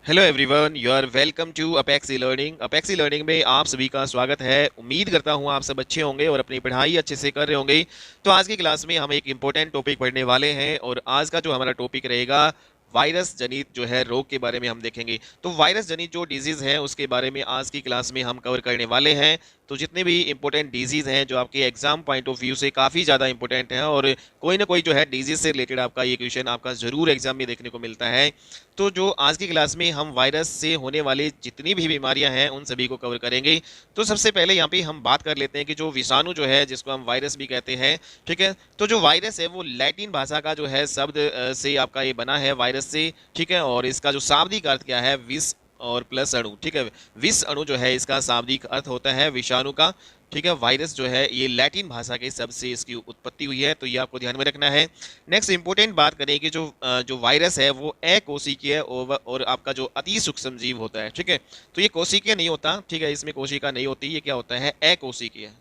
Hello everyone, you are welcome to Apex e learning. Apex e learning में आप सभी का स्वागत है। उम्मीद करता हूँ आप सब अच्छे होंगे और अपनी पढ़ाई अच्छे से कर रहे होंगे। तो आज की क्लास में हम एक इम्पोर्टेंट टॉपिक पढ़ने वाले हैं और आज का जो हमारा टॉपिक रहेगा वायरस जनित जो है रोग के बारे में हम देखेंगे। तो वायरस जनित जो डिजीज है उसके बारे में आज की क्लास में हम कवर करने वाले हैं। तो जितने भी इंपॉर्टेंट डिजीज हैं जो आपके एग्जाम पॉइंट ऑफ व्यू से काफ़ी ज़्यादा इंपॉर्टेंट हैं और कोई ना कोई जो है डिजीज से रिलेटेड आपका ये क्वेश्चन आपका ज़रूर एग्जाम में देखने को मिलता है। तो जो आज की क्लास में हम वायरस से होने वाली जितनी भी बीमारियां हैं उन सभी को कवर करेंगे। तो सबसे पहले यहाँ पे हम बात कर लेते हैं कि जो विषाणु जो है जिसको हम वायरस भी कहते हैं, ठीक है। तो जो वायरस है वो लैटिन भाषा का जो है शब्द से आपका ये बना है वायरस से, ठीक है। और इसका जो शाब्दिक अर्थ क्या है, विष और प्लस अणु, ठीक है। विष अणु जो है इसका शाब्दिक अर्थ होता है विषाणु का, ठीक है। वायरस जो है ये लैटिन भाषा के शब्द से इसकी उत्पत्ति हुई है, तो ये आपको ध्यान में रखना है। नेक्स्ट इंपॉर्टेंट बात करें कि जो वायरस है वो अकोशिकीय और आपका जो अति सूक्ष्म जीव होता है, ठीक है। तो ये कोशिकीय नहीं होता, ठीक है, इसमें कोशिका नहीं होती, ये क्या होता है, अकोशिकीय।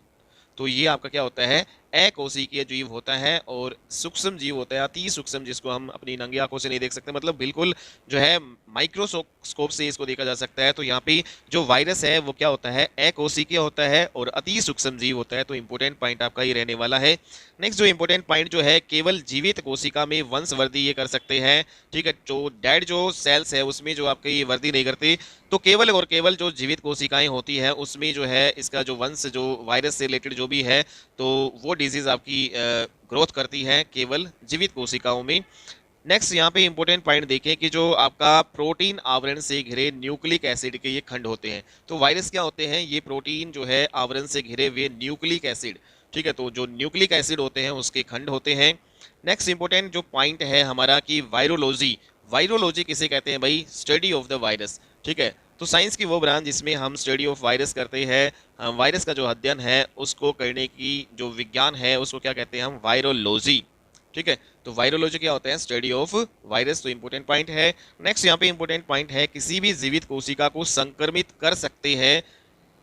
तो ये आपका क्या होता है, अकोशिकीय जीव होता है। और सूक्ष्म जीव होता है अति सूक्ष्म, जिसको हम अपनी नंगी आंखों से नहीं देख सकते, मतलब बिल्कुल जो है माइक्रोस्कोप से इसको देखा जा सकता है। तो यहाँ पे जो वायरस है वो क्या होता है, अकोशिकीय होता है और अति सूक्ष्म जीव होता है। तो इंपॉर्टेंट पॉइंट आपका ये रहने वाला है। नेक्स्ट जो इंपॉर्टेंट पॉइंट जो है, केवल जीवित कोशिका में वंशवृद्धि ये कर सकते हैं, ठीक है। जो डेड जो सेल्स है उसमें जो आपके ये वृद्धि नहीं करते। तो केवल और केवल जो जीवित कोशिकाएं होती है उसमें जो है इसका जो वंश जो वायरस से रिलेटेड जो भी है तो वो डिजीज आपकी ग्रोथ करती है केवल जीवित कोशिकाओं में। नेक्स्ट यहाँ पे इंपॉर्टेंट पॉइंट देखें कि जो आपका प्रोटीन आवरण से घिरे न्यूक्लिक एसिड के ये खंड होते हैं। तो वायरस क्या होते हैं, ये प्रोटीन जो है आवरण से घिरे हुए न्यूक्लिक एसिड, ठीक है। तो जो न्यूक्लिक एसिड होते हैं उसके खंड होते हैं। नेक्स्ट इंपॉर्टेंट जो पॉइंट है हमारा कि वायरोलॉजी, वायरोलॉजी किसे कहते हैं भाई, स्टडी ऑफ द वायरस, ठीक है। तो साइंस की वो ब्रांच जिसमें हम स्टडी ऑफ वायरस करते हैं, वायरस का जो अध्ययन है उसको करने की जो विज्ञान है उसको क्या कहते हैं हम, वायरोलॉजी, ठीक है। तो वायरोलॉजी क्या होता है, स्टडी ऑफ वायरस। तो इंपॉर्टेंट पॉइंट है। नेक्स्ट यहाँ पे इंपॉर्टेंट पॉइंट है, किसी भी जीवित कोशिका को संक्रमित कर सकते हैं।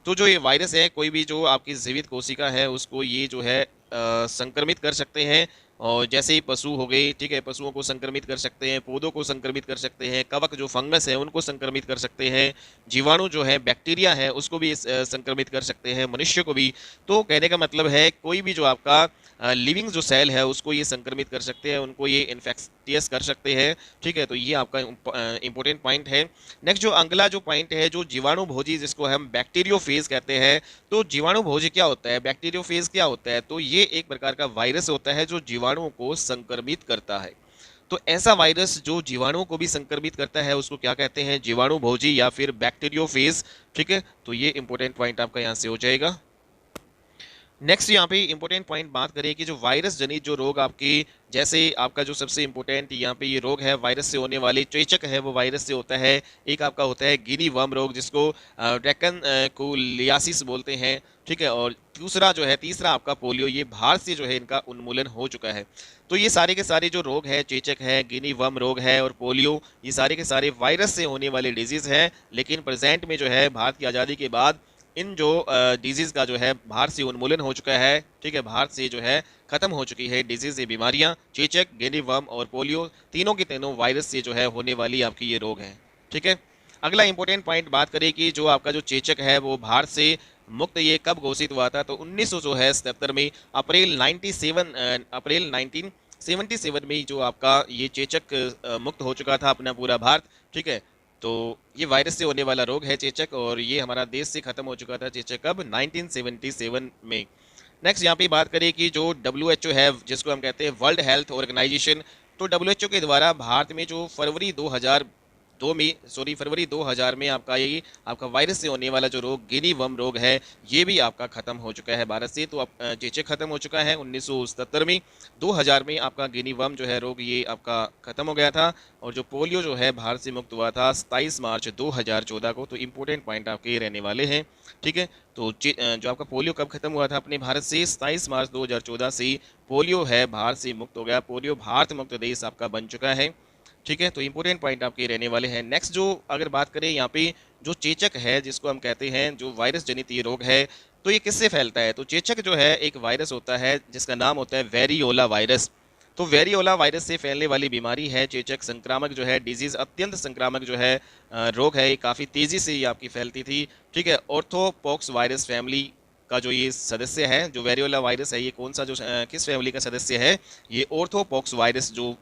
तो जो ये वायरस है कोई भी जो आपकी जीवित कोशिका है उसको ये जो है संक्रमित कर सकते हैं। और जैसे ही पशु हो गए, ठीक है, पशुओं को संक्रमित कर सकते हैं, पौधों को संक्रमित कर सकते हैं, कवक जो फंगस है उनको संक्रमित कर सकते हैं, जीवाणु जो है बैक्टीरिया है उसको भी संक्रमित कर सकते हैं, मनुष्य को भी। तो कहने का मतलब है कोई भी जो आपका लिविंग जो सेल है उसको ये संक्रमित कर सकते हैं, उनको ये इन्फेक्टियस कर सकते हैं, ठीक है। तो ये आपका इंपॉर्टेंट पॉइंट है। नेक्स्ट जो अगला जो पॉइंट है, जो जीवाणु भोजी जिसको हम बैक्टीरियोफेज कहते हैं। तो जीवाणु भोजी क्या होता है, बैक्टीरियोफेज क्या होता है, तो ये एक प्रकार का वायरस होता है जो जीवाणुओं को संक्रमित करता है। तो ऐसा वायरस जो जीवाणुओं को भी संक्रमित करता है उसको क्या कहते हैं, जीवाणु भोजी या फिर बैक्टीरियोफेज, ठीक है। तो ये इंपॉर्टेंट पॉइंट आपका यहाँ से हो जाएगा। नेक्स्ट यहाँ पे इंपॉर्टेंट पॉइंट बात करें कि जो वायरस जनित जो रोग आपकी, जैसे आपका जो सबसे इंपॉर्टेंट यहाँ पे ये रोग है वायरस से होने वाले चेचक है वो वायरस से होता है। एक आपका होता है गिनी वर्म रोग जिसको ड्रैकन कोलियासिस बोलते हैं, ठीक है। और दूसरा जो है, तीसरा आपका पोलियो, ये बाहर से जो है इनका उन्मूलन हो चुका है। तो ये सारे के सारे जो रोग है, चेचक है, गिनी वर्म रोग है और पोलियो, ये सारे के सारे वायरस से होने वाले डिजीज है। लेकिन प्रेजेंट में जो है भारत की आज़ादी के बाद इन जो डिजीज़ का जो है बाहर से उन्मूलन हो चुका है, ठीक है। बाहर से जो है खत्म हो चुकी है डिजीज़, ये बीमारियां, चेचक, गिनी वर्म और पोलियो, तीनों के तीनों वायरस से जो है होने वाली आपकी ये रोग है, ठीक है। अगला इंपॉर्टेंट पॉइंट बात करें कि जो आपका जो चेचक है वो भारत से मुक्त ये कब घोषित हुआ था, तो 1977 में, अप्रैल 1977 में जो आपका ये चेचक मुक्त हो चुका था अपना पूरा भारत, ठीक है। तो ये वायरस से होने वाला रोग है चेचक और ये हमारा देश से खत्म हो चुका था चेचक कब, 1977 में। नेक्स्ट यहाँ पे बात करें कि जो WHO है जिसको हम कहते हैं वर्ल्ड हेल्थ ऑर्गेनाइजेशन, तो WHO के द्वारा भारत में जो फरवरी 2000 में आपका ये आपका वायरस से होने वाला जो रोग गिनी वर्म रोग है ये भी आपका खत्म हो चुका है भारत से। तो चेचक खत्म हो चुका है 1977 में। 2000 में आपका गिनी वर्म जो है रोग ये आपका खत्म हो गया था। और जो पोलियो जो है भारत से मुक्त हुआ था 27 मार्च 2014 को। तो इंपॉर्टेंट पॉइंट आपके ये रहने वाले हैं, ठीक है। तो जो आपका पोलियो कब खत्म हुआ था अपने भारत से, 27 मार्च 2014 से पोलियो है भारत से मुक्त हो गया, पोलियो भारत मुक्त देश आपका बन चुका है, ठीक है। तो इंपॉर्टेंट पॉइंट आपके रहने वाले हैं। नेक्स्ट जो अगर बात करें यहाँ पे जो चेचक है जिसको हम कहते हैं जो वायरस जनित ये रोग है, तो ये किससे फैलता है, तो चेचक जो है एक वायरस होता है जिसका नाम होता है वेरियोला वायरस, तो वेरियोला वायरस से फैलने वाली बीमारी है, चेचक संक्रामक जो है डिजीज, अत्यंत संक्रामक जो है रोग है, ये काफ़ी तेज़ी से ये आपकी फैलती थी। ठीक है, ऑर्थोपॉक्स वायरस फैमिली का जो ये सदस्य है, जो वेरियोला वायरस है, ये कौन सा जो किस फैमिली का सदस्य है, ये ऑर्थोपॉक्स वायरस जो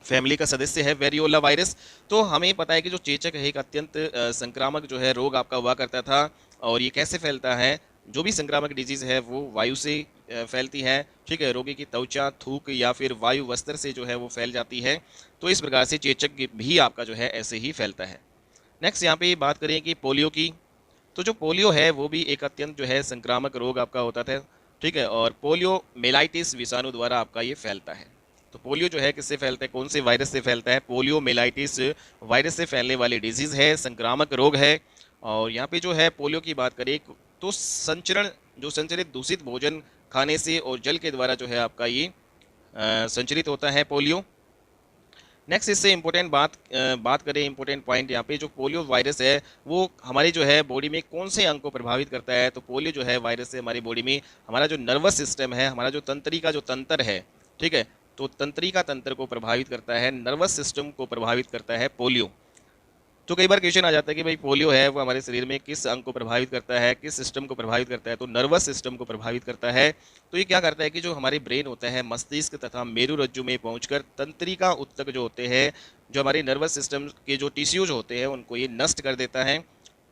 फैमिली का सदस्य है वेरियोला वायरस। तो हमें पता है कि जो चेचक है एक अत्यंत संक्रामक जो है रोग आपका हुआ करता था। और ये कैसे फैलता है, जो भी संक्रामक डिजीज़ है वो वायु से फैलती है। ठीक है, रोगी की त्वचा, थूक या फिर वायु वस्त्र से जो है वो फैल जाती है। तो इस प्रकार से चेचक भी आपका जो है ऐसे ही फैलता है। नेक्स्ट यहाँ पे बात करें कि पोलियो की, तो जो पोलियो है वो भी एक अत्यंत जो है संक्रामक रोग आपका होता था। ठीक है, और पोलियो मेलाइटिस विषाणु द्वारा आपका ये फैलता है। तो पोलियो जो है किससे फैलता है, कौन से वायरस से फैलता है, पोलियो मेलाइटिस वायरस से फैलने वाली डिजीज़ है, संक्रामक रोग है। और यहाँ पे जो है पोलियो की बात करें तो संचरण, जो संचरित दूषित भोजन खाने से और जल के द्वारा जो है आपका ये संचरित होता है पोलियो। नेक्स्ट इससे इम्पोर्टेंट बात करें, इम्पोर्टेंट पॉइंट यहाँ पे, जो पोलियो वायरस है वो हमारी जो है बॉडी में कौन से अंग को प्रभावित करता है। तो पोलियो जो है वायरस से हमारी बॉडी में हमारा जो नर्वस सिस्टम है, हमारा जो तंत्रिका जो तंत्र है, ठीक है, तो तंत्रिका तंत्र को प्रभावित करता है, नर्वस सिस्टम को प्रभावित करता है पोलियो। तो कई बार क्वेश्चन आ जाता है कि भाई पोलियो है वो हमारे शरीर में किस अंग को प्रभावित करता है, किस सिस्टम को प्रभावित करता है, तो नर्वस सिस्टम को प्रभावित करता है। तो ये क्या करता है कि जो हमारे ब्रेन होता है, मस्तिष्क तथा मेरुरज्जु में पहुंचकर तंत्रिका ऊतक जो होते हैं, जो हमारे नर्वस सिस्टम के जो टिश्यूज होते हैं उनको ये नष्ट कर देता है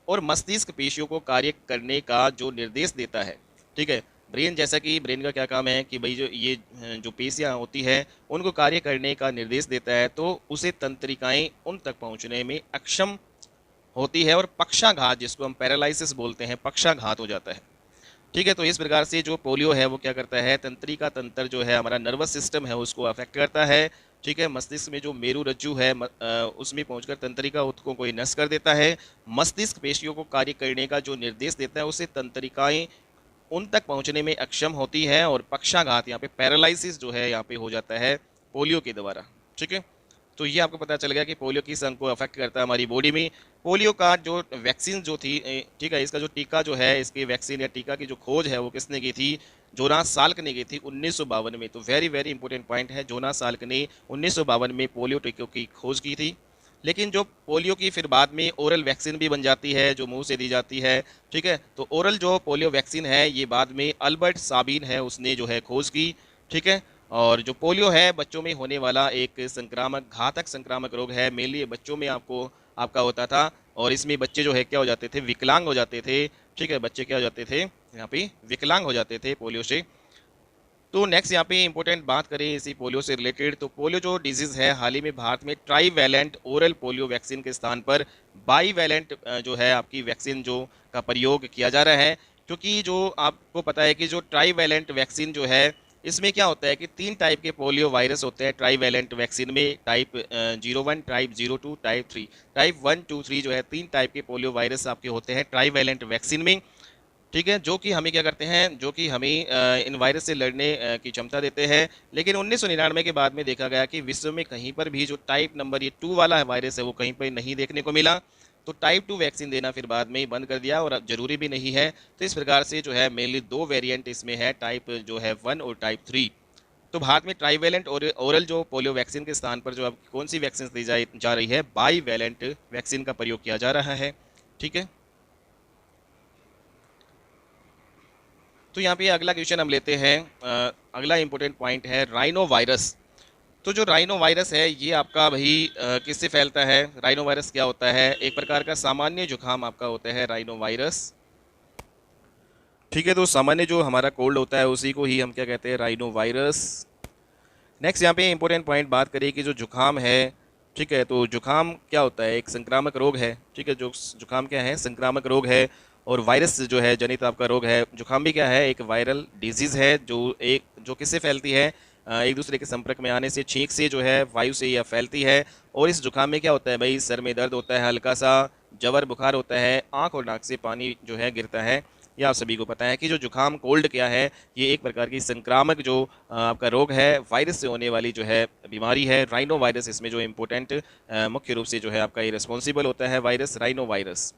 और मस्तिष्क पेशियों को कार्य करने का जो निर्देश देता है। ठीक है, ब्रेन, जैसा कि ब्रेन का क्या काम है कि भाई जो ये जो पेशियाँ होती है उनको कार्य करने का निर्देश देता है, तो उसे तंत्रिकाएं उन तक पहुंचने में अक्षम होती है और पक्षाघात, जिसको हम पैरालिसिस बोलते हैं, पक्षाघात हो जाता है। ठीक है, तो इस प्रकार से जो पोलियो है वो क्या करता है, तंत्रिका तंत्र जो है हमारा नर्वस सिस्टम है उसको अफेक्ट करता है। ठीक है, मस्तिष्क में जो मेरुरज्जु है उसमें पहुंचकर तंत्रिका ऊतकों को नष्ट कर देता है, मस्तिष्क पेशियों को कार्य करने का जो निर्देश देता है उसे तंत्रिकाएं उन तक पहुंचने में अक्षम होती है और पक्षाघात, यहाँ पे पैरालिसिस जो है यहाँ पे हो जाता है पोलियो के द्वारा। ठीक है, तो ये आपको पता चल गया कि पोलियो किस अंग को अफेक्ट करता है हमारी बॉडी में। पोलियो का जो वैक्सीन जो थी, ठीक है, इसका जो टीका जो है, इसकी वैक्सीन या टीका की जो खोज है वो किसने की थी, जोनास साल्क ने की थी 1952 में। तो वेरी वेरी इंपॉर्टेंट पॉइंट है, जोनास साल्क ने 1952 में पोलियो टीकों की खोज की थी। लेकिन जो पोलियो की फिर बाद में ओरल वैक्सीन भी बन जाती है जो मुंह से दी जाती है। ठीक है, तो ओरल जो पोलियो वैक्सीन है ये बाद में अल्बर्ट साबिन है उसने जो है खोज की। ठीक है, और जो पोलियो है बच्चों में होने वाला एक संक्रामक, घातक संक्रामक रोग है, मेनली बच्चों में आपका होता था और इसमें बच्चे जो है क्या हो जाते थे, विकलांग हो जाते थे। ठीक है, बच्चे क्या हो जाते थे, यहाँ पे विकलांग हो जाते थे पोलियो से। तो नेक्स्ट यहाँ पे इंपॉर्टेंट बात करें इसी पोलियो से रिलेटेड, तो पोलियो जो डिजीज़ है हाल ही में भारत में ट्राईवैलेंट ओरल पोलियो वैक्सीन के स्थान पर बाईवैलेंट जो है आपकी वैक्सीन जो का प्रयोग किया जा रहा है। क्योंकि जो आपको पता है कि जो ट्राईवैलेंट वैक्सीन जो है इसमें क्या होता है कि 3 टाइप के पोलियो वायरस होते हैं ट्राईवैलेंट वैक्सीन में, टाइप 01, टाइप 02, टाइप 3। टाइप 1, 2, 3 जो है 3 टाइप के पोलियो वायरस आपके होते हैं ट्राईवैलेंट वैक्सीन में। ठीक है, जो कि हमें क्या करते हैं, जो कि हमें इन वायरस से लड़ने की क्षमता देते हैं। लेकिन 1999 के बाद में देखा गया कि विश्व में कहीं पर भी जो टाइप नंबर ये 2 वाला वायरस है वो कहीं पर नहीं देखने को मिला। तो टाइप 2 वैक्सीन देना फिर बाद में ही बंद कर दिया और अब जरूरी भी नहीं है। तो इस प्रकार से जो है मेनली 2 वेरिएंट इसमें है, टाइप जो है 1 और टाइप 3। तो भारत में ट्राईवैलेंट और ओरल जो पोलियो वैक्सीन के स्थान पर जो अब कौन सी वैक्सीन दी जा रही है, बाईवैलेंट वैक्सीन का प्रयोग किया जा रहा है। ठीक है, तो यहाँ पे अगला क्वेश्चन हम लेते हैं। अगला इंपॉर्टेंट पॉइंट है राइनो वायरस। तो जो राइनो वायरस है ये आपका भाई किससे फैलता है, राइनो वायरस क्या होता है, एक प्रकार का सामान्य जुकाम आपका होता है राइनो वायरस। ठीक है, तो सामान्य जो हमारा कोल्ड होता है उसी को ही हम क्या कहते हैं, राइनो वायरस। नेक्स्ट यहाँ पे इंपॉर्टेंट पॉइंट बात करिए कि जो जुकाम है, ठीक है, तो जुकाम क्या होता है, एक संक्रामक रोग है। ठीक है, जो जुकाम क्या है, संक्रामक रोग है और वायरस जो है जनित आपका रोग है। जुकाम भी क्या है, एक वायरल डिजीज़ है जो किससे फैलती है, एक दूसरे के संपर्क में आने से, छींक से जो है, वायु से यह फैलती है। और इस जुकाम में क्या होता है भाई, सर में दर्द होता है, हल्का सा जवर बुखार होता है, आँख और नाक से पानी जो है गिरता है। ये आप सभी को पता है कि जो जुकाम कोल्ड क्या है, ये एक प्रकार की संक्रामक जो आपका रोग है, वायरस से होने वाली जो है बीमारी है। राइनो वायरस इसमें जो इम्पोर्टेंट मुख्य रूप से जो है आपका ये रिस्पॉन्सिबल होता है वायरस, राइनो वायरस।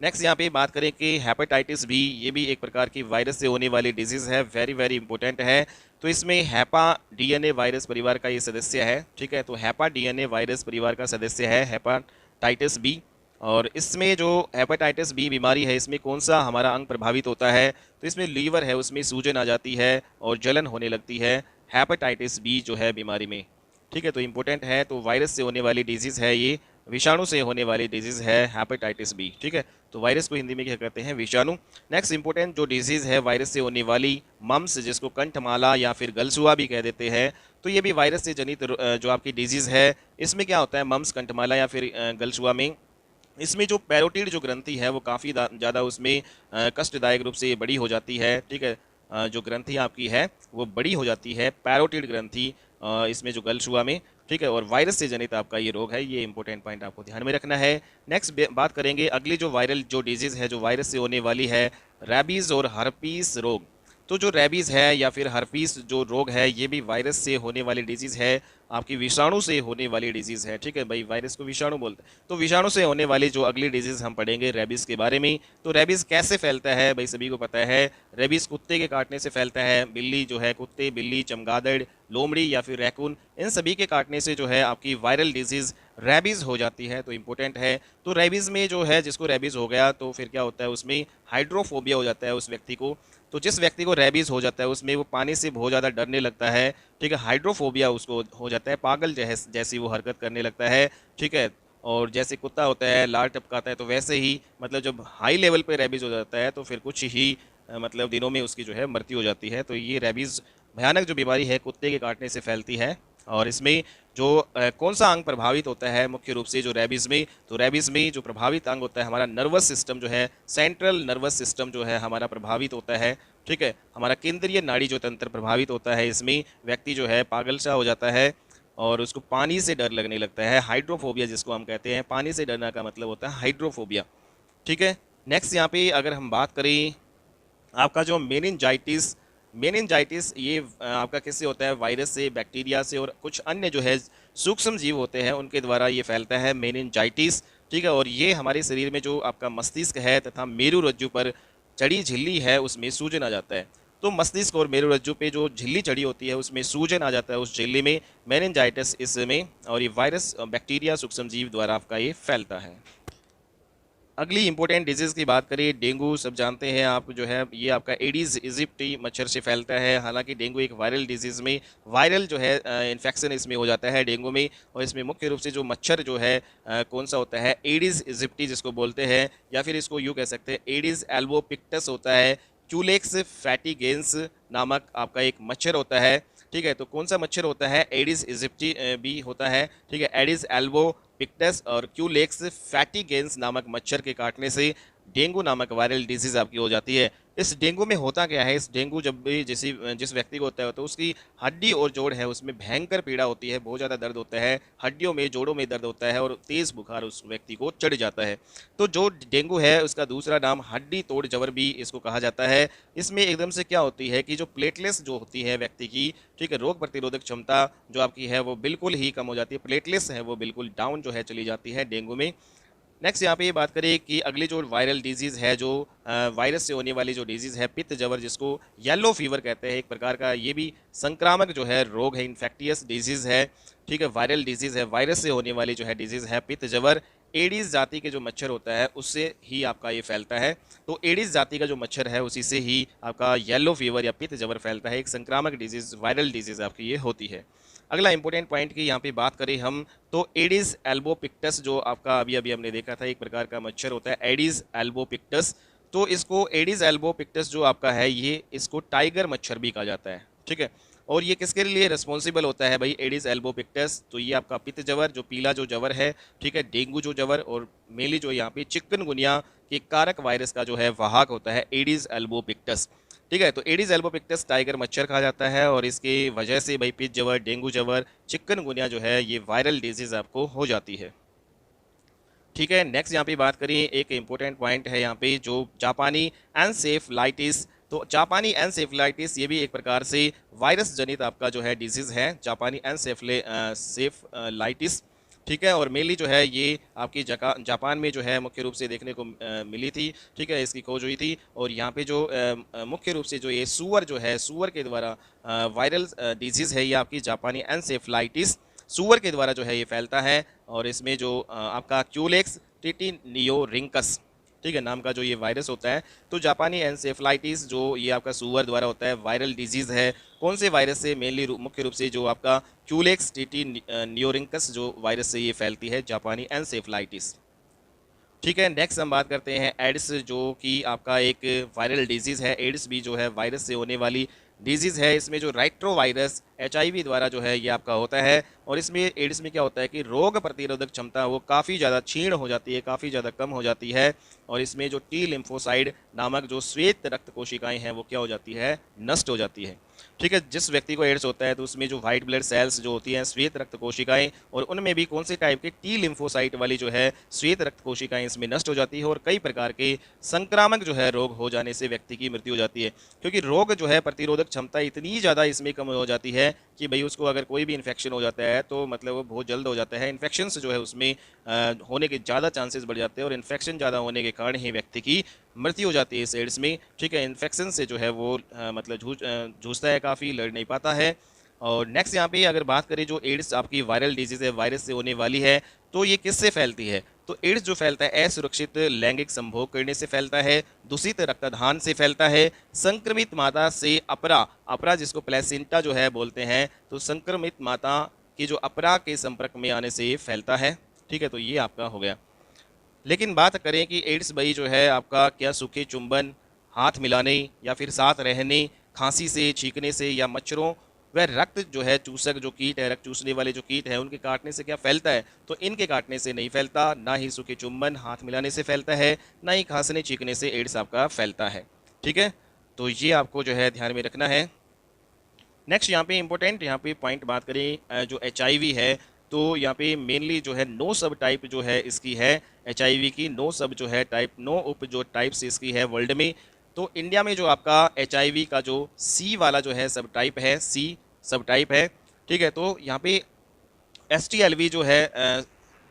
नेक्स्ट यहाँ पे बात करें कि हेपेटाइटिस बी, ये भी एक प्रकार की वायरस से होने वाली डिजीज़ है, वेरी वेरी इंपॉर्टेंट है। तो इसमें हैपा डीएनए वायरस परिवार का ये सदस्य है, ठीक है। तो हैपा डीएनए वायरस परिवार का सदस्य है हेपाटाइटिस बी। और इसमें जो हेपेटाइटिस बी बीमारी है, इसमें कौन सा हमारा अंग प्रभावित होता है, तो इसमें लीवर है, उसमें सूजन आ जाती है और जलन होने लगती है हेपेटाइटिस बी जो है बीमारी में, ठीक है। तो इंपॉर्टेंट है, तो वायरस से होने वाली डिजीज़ है ये, विषाणु से होने वाली डिजीज़ है हेपेटाइटिस बी, ठीक है। तो वायरस को हिंदी में क्या कहते हैं, विषाणु। नेक्स्ट इंपॉर्टेंट जो डिजीज़ है वायरस से होने वाली, मम्स, जिसको कंठमाला या फिर गलसुआ भी कह देते हैं, तो ये भी वायरस से जनित जो आपकी डिजीज़ है। इसमें क्या होता है, मम्स, कंठमाला या फिर गलसुआ में, इसमें जो पैरोटिड जो ग्रंथि है वो काफ़ी ज़्यादा उसमें कष्टदायक रूप से बड़ी हो जाती है, ठीक है। जो ग्रंथि आपकी है वो बड़ी हो जाती है, पैरोटिड ग्रंथि, इसमें जो गलशुआ में, ठीक है। और वायरस से जनित आपका ये रोग है, ये इंपॉर्टेंट पॉइंट आपको ध्यान में रखना है। नेक्स्ट बात करेंगे अगली जो वायरल जो डिजीज़ है जो वायरस से होने वाली है, रैबीज़ और हर्पीस रोग। तो जो रैबीज़ है या फिर हर्पीस जो रोग है, ये भी वायरस से होने वाली डिजीज़ है, आपकी विषाणु से होने वाली डिजीज़ है, ठीक है भाई, वायरस को विषाणु बोलते हैं। तो विषाणु से होने वाली जो अगली डिजीज़ हम पढ़ेंगे रैबीज़ के बारे में। तो रैबीज़ कैसे फैलता है भाई, सभी को पता है, रैबीज़ कुत्ते के काटने से फैलता है। बिल्ली जो है, कुत्ते, बिल्ली, चमगादड़, लोमड़ी या फिर रैकून, इन सभी के काटने से जो है आपकी वायरल डिजीज़ रैबीज़ हो जाती है। तो इंपॉर्टेंट है। तो रैबीज़ में जो है, जिसको रैबीज़ हो गया तो फिर क्या होता है, उसमें हाइड्रोफोबिया हो जाता है उस व्यक्ति को। तो जिस व्यक्ति को रैबीज़ हो जाता है उसमें वो पानी से बहुत ज़्यादा डरने लगता है, ठीक है। हाइड्रोफोबिया उसको हो जाता है, पागल जैसी वो हरकत करने लगता है, ठीक है। और जैसे कुत्ता होता है लार टपकाता है, तो वैसे ही मतलब जब हाई लेवल पे रैबीज़ हो जाता है तो फिर कुछ ही मतलब दिनों में उसकी जो है मृत्यु हो जाती है। तो ये रैबीज़ भयानक जो बीमारी है कुत्ते के काटने से फैलती है। और इसमें जो कौन सा अंग प्रभावित होता है मुख्य रूप से जो रैबीज़ में, तो रैबीज़ में जो प्रभावित अंग होता है हमारा नर्वस सिस्टम जो है, सेंट्रल नर्वस सिस्टम जो है हमारा प्रभावित होता है, ठीक है। हमारा केंद्रीय नाड़ी जो तंत्र प्रभावित होता है, इसमें व्यक्ति जो है पागल सा हो जाता है और उसको पानी से डर लगने लगता है, हाइड्रोफोबिया जिसको हम कहते हैं। पानी से डरना का मतलब होता है हाइड्रोफोबिया, ठीक है। नेक्स्ट यहाँ पे अगर हम बात करें आपका जो मेनिनजाइटिस, मेनिनजाइटिस ये आपका किससे होता है, वायरस से, बैक्टीरिया से और कुछ अन्य जो है सूक्ष्म जीव होते हैं उनके द्वारा ये फैलता है मेनिनजाइटिस, ठीक है। और ये हमारे शरीर में जो आपका मस्तिष्क है तथा मेरुरज्जु पर चढ़ी झिल्ली है उसमें सूजन आ जाता है। तो मस्तिष्क और मेरुरज्जु पे जो झिल्ली चढ़ी होती है उसमें सूजन आ जाता है उस झिल्ली में, मेनिनजाइटिस इसमें। और ये वायरस, बैक्टीरिया, सूक्ष्म जीव द्वारा आपका ये फैलता है। अगली इंपॉर्टेंट डिजीज़ की बात करें, डेंगू, सब जानते हैं आप जो है, ये आपका एडीज़ इजिप्टी मच्छर से फैलता है। हालांकि डेंगू एक वायरल डिजीज़ में, वायरल जो है इन्फेक्शन इसमें हो जाता है डेंगू में। और इसमें मुख्य रूप से जो मच्छर जो है कौन सा होता है, एडीज़ इजिप्टी जिसको बोलते हैं, या फिर इसको यूँ कह सकते हैं एडीज़ एल्बोपिक्टस होता है। क्यूलेक्स फैटिगेंस नामक आपका एक मच्छर होता है, ठीक है। तो कौन सा मच्छर होता है, एडिस इजिप्टी भी होता है, ठीक है। एडिस एल्बो पिक्टस और क्यूलेक्स फैटिगेंस नामक मच्छर के काटने से डेंगू नामक वायरल डिजीज़ आपकी हो जाती है। इस डेंगू में होता क्या है, इस डेंगू जब भी जिस व्यक्ति को होता है तो उसकी हड्डी और जोड़ है उसमें भयंकर पीड़ा होती है, बहुत ज़्यादा दर्द होता है, हड्डियों में, जोड़ों में दर्द होता है और तेज़ बुखार उस व्यक्ति को चढ़ जाता है। तो जो डेंगू है उसका दूसरा नाम हड्डी तोड़ जबर भी इसको कहा जाता है। इसमें एकदम से क्या होती है कि जो प्लेटलेट्स जो होती है व्यक्ति की, ठीक है, रोग प्रतिरोधक क्षमता जो आपकी है वो बिल्कुल ही कम हो जाती है, प्लेटलेट्स है वो बिल्कुल डाउन जो है चली जाती है डेंगू में। नेक्स्ट यहाँ पे ये बात करें कि अगली जो वायरल डिजीज़ है, जो वायरस से होने वाली जो डिजीज़ है पित्त जबर, जिसको येलो फीवर कहते हैं, एक प्रकार का ये भी संक्रामक जो है रोग है, इन्फेक्टियस डिजीज़ है, ठीक है, वायरल डिजीज़ है, वायरस से होने वाली जो है डिजीज़ है पित्त जबर। एडीज़ जाति के जो मच्छर होता है उससे ही आपका ये फैलता है। तो एडीज़ जाति का जो मच्छर है उसी से ही आपका येलो फीवर या पित्त जबर फैलता है, एक संक्रामक डिजीज़, वायरल डिजीज़ आपकी ये होती है। अगला इंपॉर्टेंट पॉइंट की यहाँ पे बात करें हम, तो एडिस एल्बोपिक्टस जो आपका अभी अभी हमने देखा था, एक प्रकार का मच्छर होता है एडिस एल्बोपिक्टस। तो इसको एडिस एल्बोपिक्टस जो आपका है ये, इसको टाइगर मच्छर भी कहा जाता है, ठीक है। और ये किसके लिए रिस्पॉन्सिबल होता है भाई, एडिस एल्बोपिक्टस, तो ये आपका पित्त जवर, जो पीला जो जवर है, ठीक है, डेंगू जो जवर, और मेनली जो यहाँ पे चिकनगुनिया के कारक वायरस का जो है वाहक होता है एडिस एल्बोपिक्टस, ठीक है। तो एडिस एल्बोपिक्टस टाइगर मच्छर कहा जाता है और इसकी वजह से भाई पित्त जवर, डेंगू जवर, चिकनगुनिया जो है ये वायरल डिजीज आपको हो जाती है, ठीक है। नेक्स्ट यहाँ पे बात करें, एक इंपॉर्टेंट पॉइंट है यहाँ पे जो जापानी एनसेफलाइटिस। तो जापानी एनसेफलाइटिस ये भी एक प्रकार से वायरस जनित आपका जो है डिजीज़ है, जापानी एनसेफलाइटिस। ठीक है। और मेनली जो है ये आपकी जापान में जो है मुख्य रूप से देखने को मिली थी। ठीक है, इसकी खोज हुई थी। और यहाँ पे जो मुख्य रूप से जो ये सूअर जो है, सूअर के द्वारा वायरल डिजीज़ है ये आपकी जापानी एनसेफ्लाइटिस, सूअर के द्वारा जो है ये फैलता है। और इसमें जो आपका क्यूलेक्स टिटिनियोरिंकस, ठीक है, नाम का जो ये वायरस होता है, तो जापानी एनसेफ्लाइटिस जो ये आपका सूअर द्वारा होता है, वायरल डिजीज़ है। कौन से वायरस से? मेनली मुख्य रूप से जो आपका क्यूलेक्स टिटिनियोरिंकस जो वायरस से ये फैलती है, जापानी एनसेफ्लाइटिस। ठीक है, नेक्स्ट हम बात करते हैं एड्स, जो कि आपका एक वायरल डिजीज़ है। एड्स भी जो है वायरस से होने वाली डिजीज़ है। इसमें जो राइट्रोवायरस एचआईवी द्वारा जो है ये आपका होता है। और इसमें एड्स में क्या होता है कि रोग प्रतिरोधक क्षमता वो काफ़ी ज़्यादा क्षीण हो जाती है, काफ़ी ज़्यादा कम हो जाती है। और इसमें जो टी लिम्फोसाइड नामक जो श्वेत रक्त कोशिकाएं हैं वो क्या हो जाती है? नष्ट हो जाती है। ठीक है, जिस व्यक्ति को एड्स होता है तो उसमें जो व्हाइट ब्लड सेल्स जो होती हैं, श्वेत रक्त कोशिकाएं, और उनमें भी कौन से टाइप के? टी लिम्फोसाइट वाली जो है श्वेत रक्त कोशिकाएं इसमें नष्ट हो जाती है। और कई प्रकार के संक्रामक जो है रोग हो जाने से व्यक्ति की मृत्यु हो जाती है, क्योंकि रोग जो है प्रतिरोधक क्षमता इतनी ज़्यादा इसमें कम हो जाती है कि भाई उसको अगर कोई भी इन्फेक्शन हो जाता है तो मतलब वो बहुत जल्द हो जाता है। इन्फेक्शन जो है उसमें होने के ज़्यादा चांसेस बढ़ जाते हैं, और इन्फेक्शन ज़्यादा होने के कारण ही व्यक्ति की मृत्यु हो जाती है इस एड्स में। ठीक है, इन्फेक्शन से जो है वो मतलब जूझता है, काफ़ी लड़ नहीं पाता है। और नेक्स्ट यहाँ पे अगर बात करें, जो एड्स आपकी वायरल डिजीज़ है, वायरस से होने वाली है, तो ये किससे फैलती है? तो एड्स जो फैलता है असुरक्षित लैंगिक संभोग करने से फैलता है, दूषित रक्तदान से फैलता है, संक्रमित माता से अपरा, अपरा जिसको प्लेसेंटा जो है बोलते हैं, तो संक्रमित माता की जो अपरा के संपर्क में आने से ये फैलता है। ठीक है, तो ये आपका हो गया। लेकिन बात करें कि एड्स भाई जो है आपका क्या सूखे चुंबन, हाथ मिलाने या फिर साथ रहने, खांसी से, छींकने से, या मच्छरों व रक्त जो है चूसक जो कीट है, रक्त चूसने वाले जो कीट हैं उनके काटने से क्या फैलता है? तो इनके काटने से नहीं फैलता, ना ही सूखे चुंबन, हाथ मिलाने से फैलता है, ना ही खांसने छींकने से एड्स आपका फैलता है। ठीक है, तो ये आपको जो है ध्यान में रखना है। नेक्स्ट यहाँ पे इंपॉर्टेंट यहाँ पे पॉइंट बात करें, जो एचआईवी है, तो यहाँ पे मेनली जो है 9 सब टाइप जो है इसकी है। एचआईवी की 9 सब जो है टाइप, 9 उप जो टाइप्स इसकी है वर्ल्ड में। तो इंडिया में जो आपका एचआईवी का जो सी वाला जो है सब टाइप है, सी सब टाइप है। ठीक है, तो यहाँ पे एसटीएलवी जो है,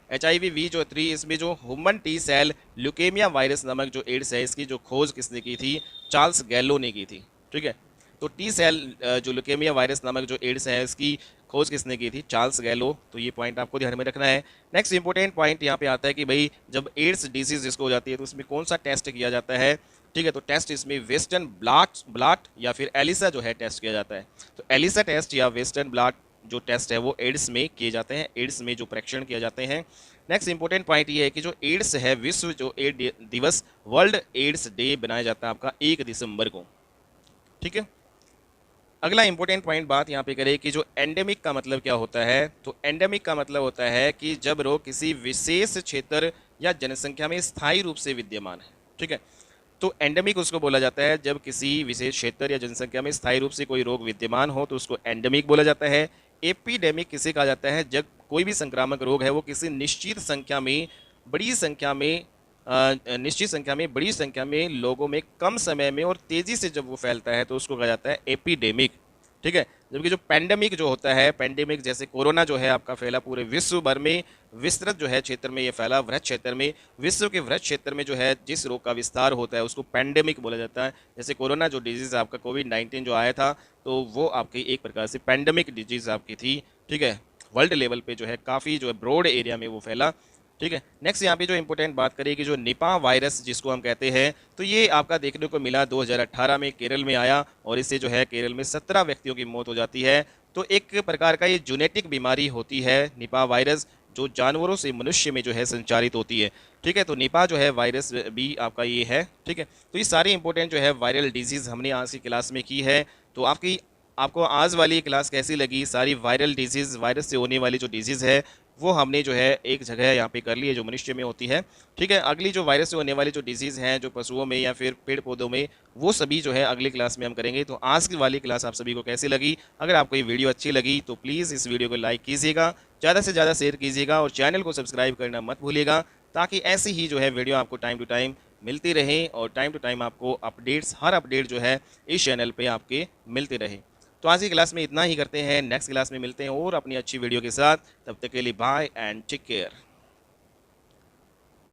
एचआईवी वी जो 3, इसमें जो human T cell leukaemia virus नामक जो एड्स है, इसकी जो खोज किसने की थी? चार्ल्स गैलो ने की थी। ठीक है, तो टी सेल जो ल्यूकेमिया वायरस नामक जो एड्स है इसकी खोज किसने की थी? चार्ल्स गैलो। तो ये पॉइंट आपको ध्यान में रखना है। नेक्स्ट इंपॉर्टेंट पॉइंट यहाँ पे आता है कि भाई जब एड्स डिजीज जिसको हो जाती है तो उसमें कौन सा टेस्ट किया जाता है? ठीक है, तो टेस्ट इसमें वेस्टर्न ब्लाट या फिर एलिसा जो है टेस्ट किया जाता है। तो एलिसा टेस्ट या वेस्टर्न ब्लाट जो टेस्ट है वो एड्स में किए जाते हैं, एड्स में जो परीक्षण किए जाते हैं। नेक्स्ट इंपॉर्टेंट पॉइंट ये है कि जो एड्स है, विश्व जो एड्स दिवस, वर्ल्ड एड्स डे बनाया जाता है आपका 1 दिसंबर को। ठीक है, अगला इंपॉर्टेंट पॉइंट बात यहाँ पे करें कि जो एंडेमिक का मतलब क्या होता है? तो एंडेमिक का मतलब होता है कि जब रोग किसी विशेष क्षेत्र या जनसंख्या में स्थायी रूप से विद्यमान है। ठीक है, तो एंडेमिक उसको बोला जाता है जब किसी विशेष क्षेत्र या जनसंख्या में स्थायी रूप से कोई रोग विद्यमान हो, तो उसको एंडेमिक बोला जाता है। एपिडेमिक किसे कहा जाता है? जब कोई भी संक्रामक रोग है वो किसी निश्चित संख्या में, बड़ी संख्या में, निश्चित संख्या में, बड़ी संख्या में लोगों में कम समय में और तेजी से जब वो फैलता है तो उसको कहा जाता है एपिडेमिक। ठीक है, जबकि जो पेंडेमिक जो होता है, पेंडेमिक जैसे कोरोना जो है आपका फैला पूरे विश्व भर में, विस्तृत जो है क्षेत्र में ये फैला, वृहत क्षेत्र में, विश्व के वृहत क्षेत्र में जो है जिस रोग का विस्तार होता है उसको पेंडेमिक बोला जाता है। जैसे कोरोना जो डिजीज़ आपका कोविड-19 जो आया था, तो वो आपकी एक प्रकार से पेंडेमिक डिजीज़ आपकी थी। ठीक है, वर्ल्ड लेवल पे जो है काफ़ी जो है ब्रॉड एरिया में वो फैला। ठीक है, नेक्स्ट यहाँ पे जो इंपॉर्टेंट बात करें कि जो निपा वायरस जिसको हम कहते हैं, तो ये आपका देखने को मिला 2018 में केरल में आया, और इससे जो है केरल में 17 व्यक्तियों की मौत हो जाती है। तो एक प्रकार का ये जेनेटिक बीमारी होती है निपा वायरस, जो जानवरों से मनुष्य में जो है संचारित होती है। ठीक है, तो निपा जो है वायरस भी आपका ये है। ठीक है, तो ये सारी इंपॉर्टेंट जो है वायरल डिजीज़ हमने आज की क्लास में की है। तो आपको आज वाली क्लास कैसी लगी? सारी वायरल डिजीज़, वायरस से होने वाली जो डिजीज़ है वो हमने जो है एक जगह यहाँ पे कर ली है जो मनुष्य में होती है। ठीक है, अगली जो वायरस से होने वाली जो डिजीज़ हैं जो पशुओं में या फिर पेड़ पौधों में, वो सभी जो है अगली क्लास में हम करेंगे। तो आज की वाली क्लास आप सभी को कैसी लगी? अगर आपको ये वीडियो अच्छी लगी तो प्लीज़ इस वीडियो को लाइक कीजिएगा, ज़्यादा से ज़्यादा शेयर कीजिएगा, और चैनल को सब्सक्राइब करना मत भूलिएगा, ताकि ऐसी ही जो है वीडियो आपको टाइम टू टाइम मिलती रहे, और टाइम टू टाइम आपको अपडेट्स, हर अपडेट जो है इस चैनल पर आपके मिलते रहे। तो आज की क्लास में इतना ही करते हैं, नेक्स्ट क्लास में मिलते हैं और अपनी अच्छी वीडियो के साथ। तब तक के लिए बाय एंड टेक केयर।